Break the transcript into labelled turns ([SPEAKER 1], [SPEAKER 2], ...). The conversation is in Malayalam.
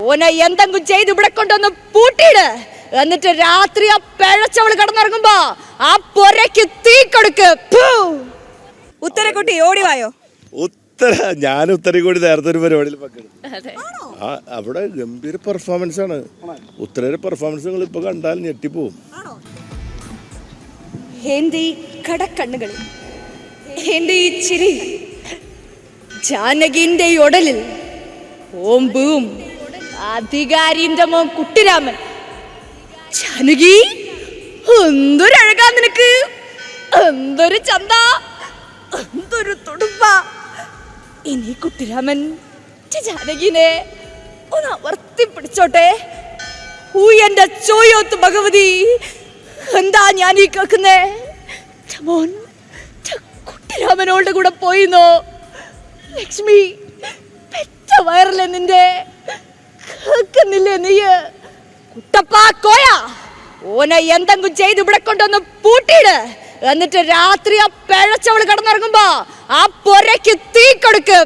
[SPEAKER 1] ഓനെ എന്തെങ്കിലും ചെയ്ത് ഇവിടെ കൊണ്ടൊന്ന് പൂട്ടിയിട്. എന്നിട്ട് രാത്രി ആ പിഴച്ചവള് കിടന്നിറങ്ങുമ്പോ ആ പൊരയ്ക്ക് തീ കൊടുക്ക്.
[SPEAKER 2] ഉത്തരക്കുട്ടി ഓടിവായോ.
[SPEAKER 3] ഞാൻ ഉത്തരക്കൂടി നേരത്തെ ഒരു പരിപാടിയിൽ പങ്കെടുത്തു. അവിടെ ഗംഭീര പെർഫോമൻസ് ആണ്. ഉത്തരയുടെ പെർഫോമൻസ് നിങ്ങൾ ഇപ്പൊ കണ്ടാൽ ഞെട്ടിപ്പോവും.
[SPEAKER 1] എന്റെ ഈ കടക്കണ്ണുകളിൽ, എന്റെ ഈ ചിരി, ജാനകിന്റെ ഉടലിൽ ഓമ്പും അധികാരിന്റെ മോൻ കുട്ടിരാമൻ. ജാനകി, എന്തൊരു അഴകാ നിനക്ക്, എന്തൊരു ചന്ത, എന്തൊരു തുടുപ്പ. ഇനി കുട്ടിരാമൻ ജാനകിനെ ഒന്ന് അമർത്തി പിടിച്ചോട്ടെ. എന്റെ ചോയോത്ത് ഭഗവതി, എന്താ ഞാൻ ഈ കേൾക്കുന്നേ? മോൻ കുട്ടിരാമനോട് കൂടെ പോയിന്നോ? ലക്ഷ്മി, പെറ്റ വയറിലെ നിന്റെ കേൾക്കുന്നില്ലേ നീ? കുട്ടപ്പാ കോയ, ഓനെ എന്തെങ്കിലും ചെയ്ത് ഇവിടെ കൊണ്ടൊന്ന് പൂട്ടിയിട്. എന്നിട്ട് രാത്രി ആ പിഴച്ചവള് കിടന്നിറങ്ങുമ്പോ ആ പൊരയ്ക്ക് തീ കൊടുക്ക്.